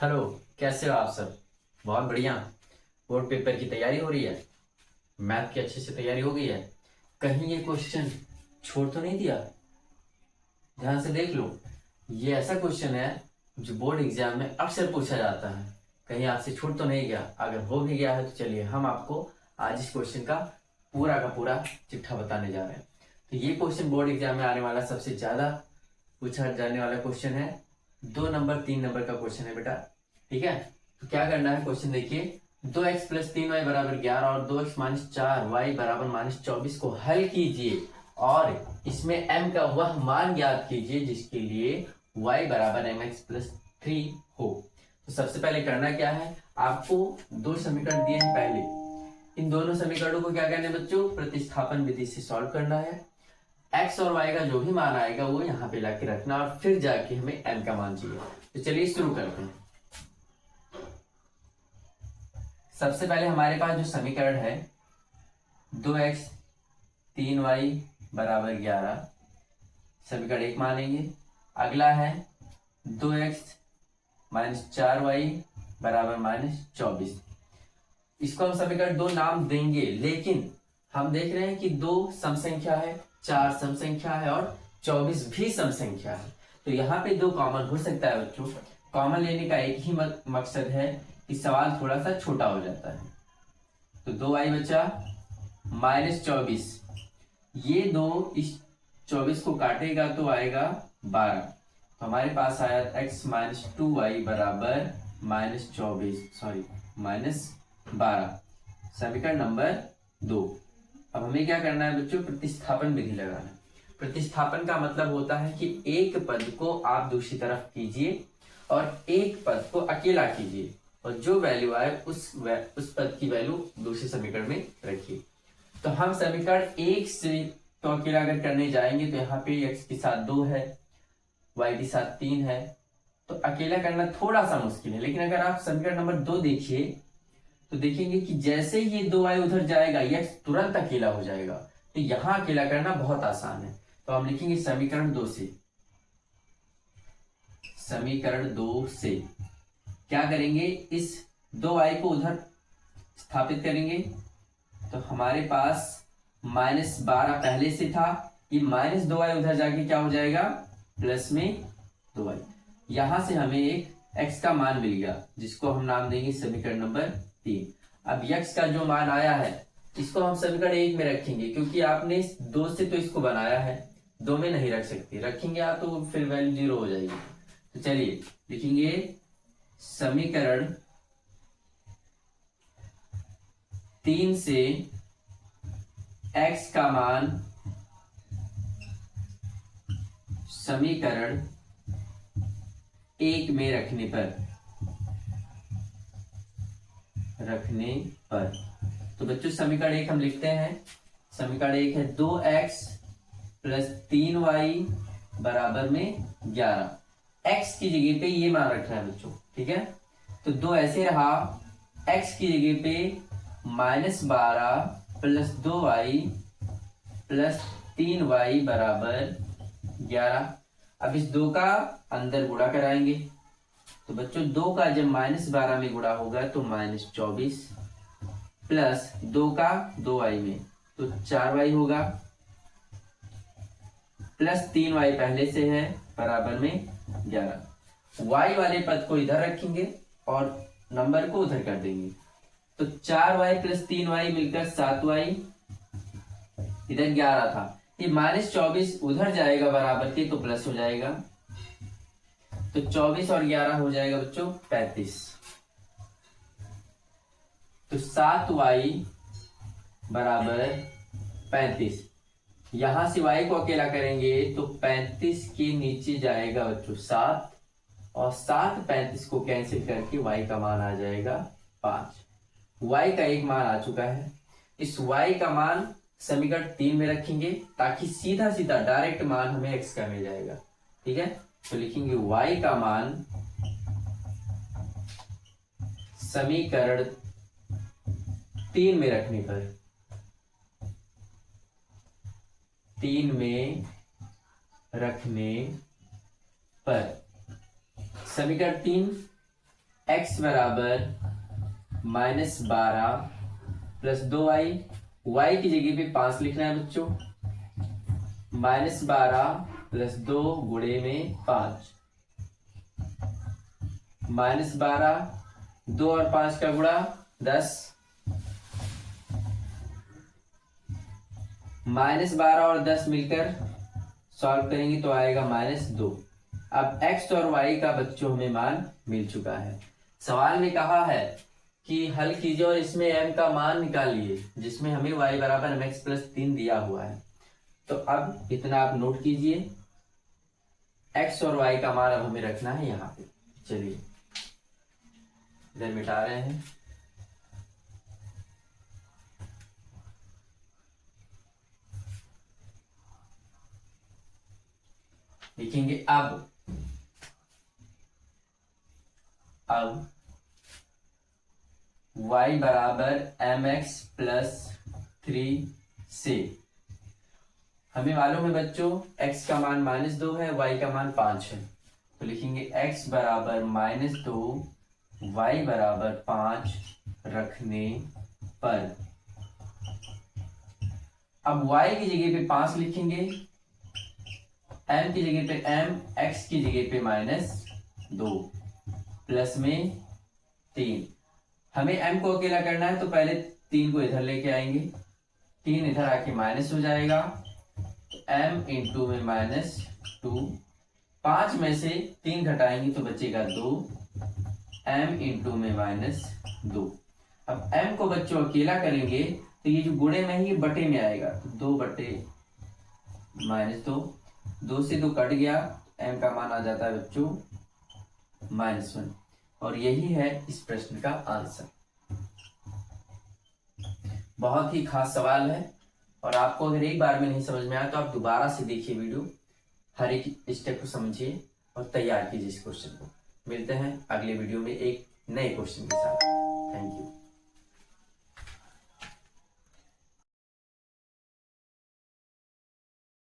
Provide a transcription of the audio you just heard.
Hello. कैसे हो आप सब? बहुत बढ़िया। बोर्ड पेपर की तैयारी हो रही है? मैथ की अच्छे से तैयारी हो गई है? कहीं ये क्वेश्चन छोड़ तो नहीं दिया? ध्यान से देख लो। ये ऐसा क्वेश्चन है जो बोर्ड एग्जाम में अक्सर पूछा जाता है। कहीं आपसे छूट तो नहीं गया? अगर हो भी गया है तो चलिए हम आपको आज इस क्वेश्चन का पूरा चिट्ठा बताने जा रहे हैं। तो ये क्वेश्चन बोर्ड एग्जाम में आने वाला सबसे ज्यादा पूछा जाने वाला क्वेश्चन है। 2 नंबर 3 नंबर का क्वेश्चन है बेटा। ठीक है, तो क्या करना है, क्वेश्चन देखिए। 2x+3y बराबर 11 और 2x-4y बराबर -24 को हल कीजिए और इसमें m का वह मान ज्ञात कीजिए जिसके लिए y बराबर mx+3 हो। तो सबसे पहले करना क्या है, आपको दो समीकरण दिए हैं पहले। इन दोनों समीकरणों को क्या करना है बच्चों, प्रतिस्थापन विधि से सॉल्व करना है। x और y का जो भी मान आएगा वो यहाँ पे लाके रखना और फिर जाके हमें m का मान चाहिए। तो चलिए शुरू करते हैं। सबसे पहले हमारे पास जो समीकरण है 2x 3y बराबर 11, समीकरण 1 मानेंगे। अगला है 2x-4y बराबर -24। इसको हम समीकरण 2 नाम देंगे, लेकिन हम देख रहे हैं कि 2 सम संख्या है, 4 सम संख्या है और 24 भी सम संख्या है। तो यहाँ पे 2 कॉमन हो सकता है बच्चों। कॉमन लेने का एक ही मकसद है कि सवाल थोड़ा सा छोटा हो जाता है। तो 2y बचा -24। ये 2 इस 24 को काटेगा तो आएगा 12। तो हमारे पास आया x-2y बराबर -12, समीकरण नंबर 2। अब हमें क्या करना है बच्चों, प्रतिस्थापन विधि लगाना है। प्रतिस्थापन का मतलब होता है कि एक पद को आप दूसरी तरफ कीजिए और एक पद को अकेला कीजिए और जो वैल्यू आए उस पद की वैल्यू दूसरे समीकरण में रखिए। तो हम समीकरण 1 से तो अकेला अगर करने जाएंगे तो यहाँ पे x के साथ 2 है, y के साथ 3 है, तो अकेला करना थोड़ा सा मुश्किल है। लेकिन अगर आप समीकरण नंबर 2 देखिए तो देखेंगे कि जैसे ही ये 2y उधर जाएगा x तुरंत अकेला हो जाएगा। तो यहां अकेला करना बहुत आसान है। तो हम लिखेंगे समीकरण 2 से। समीकरण 2 से क्या करेंगे, इस 2y को उधर स्थापित करेंगे तो हमारे पास -12 पहले से था, ये -2y उधर जाके क्या हो जाएगा, प्लस में 2y। यहां से हमें एक x का मान मिल गया जिसको हम नाम देंगे समीकरण नंबर 3। अब x का जो मान आया है इसको हम समीकरण 1 में रखेंगे, क्योंकि आपने 2 से तो इसको बनाया है, 2 में नहीं रख सकते। रखेंगे आप तो फिर वैल्यू 0 हो जाएगी। तो चलिए लिखेंगे समीकरण 3 से x का मान समीकरण 1 में रखने पर तो बच्चों समीकरण 1 हम लिखते हैं। समीकरण 1 है 2x+3y बराबर में 11। x की जगह पे ये मान रखना है बच्चों, ठीक है। तो 2 ऐसे रहा, x की जगह पे -12+2y+3y बराबर 11। अब इस 2 का अंदर गुणा कराएंगे तो बच्चों 2 का जब -12 में गुणा होगा तो -24 प्लस 2 का 2y में तो 4y होगा, प्लस 3y पहले से है बराबर में 11। y वाले पद को इधर रखेंगे और नंबर को उधर कर देंगे। तो 4y + 3y मिलकर 7y, इधर 11 था, ये -24 उधर जाएगा बराबर के तो प्लस हो जाएगा। तो 24 और 11 हो जाएगा बच्चों 35। तो 7y बराबर 35। यहां से y को अकेला करेंगे तो 35 के नीचे जाएगा बच्चों 7 और 7 35 को कैंसिल करके y का मान आ जाएगा 5। y का एक मान आ चुका है। इस y का मान समीकरण 3 में रखेंगे ताकि सीधा सीधा डायरेक्ट मान हमें x का मिल जाएगा, ठीक है। तो लिखेंगे y का मान समीकरण 3 में रखने पर, 3 में रखने पर समीकरण 3 x बराबर -12 प्लस 2y, y की जगह पे 5 लिखना है बच्चों। -12 प्लस 2 गुणे में 5, -12, 2 और 5 का गुणा 10, -12 और 10 मिलकर सॉल्व करेंगे तो आएगा -2। अब x और y का बच्चों हमें मान मिल चुका है। सवाल में कहा है कि हल कीजिए और इसमें m का मान निकालिए, जिसमें हमें y बराबर mx प्लस 3 दिया हुआ है। तो अब इतना आप नोट कीजिए, x और y का मान अब हमें रखना है यहाँ पे। चलिए इधर मिटा रहे हैं। लिखेंगे अब y बराबर mx प्लस 3 से हमें मालूम है बच्चों x का मान -2 है, y का मान 5 है। तो लिखेंगे x बराबर -2, y बराबर 5 रखने पर, अब y की जगह पे 5 लिखेंगे, m की जगह पे m, x की जगह पे -2 प्लस में 3। हमें m को अकेला करना है तो पहले 3 को इधर लेके आएंगे, 3 इधर आके माइनस हो जाएगा, m इंटू में -2, 5 में से 3 घटाएंगे तो बचेगा 2, m इंटू में -2। अब m को बच्चों अकेला करेंगे तो ये जो गुणे में ही बटे में आएगा, 2 बटे -2, 2 से 2 कट गया, m का मान आ जाता है बच्चों -1। और यही है इस प्रश्न का आंसर। बहुत ही खास सवाल है, और आपको अगर एक बार में नहीं समझ में आया तो आप दोबारा से देखिए वीडियो, हर एक स्टेप को समझिए और तैयार कीजिए इस क्वेश्चन को। मिलते हैं अगले वीडियो में एक नए क्वेश्चन के साथ। Thank you.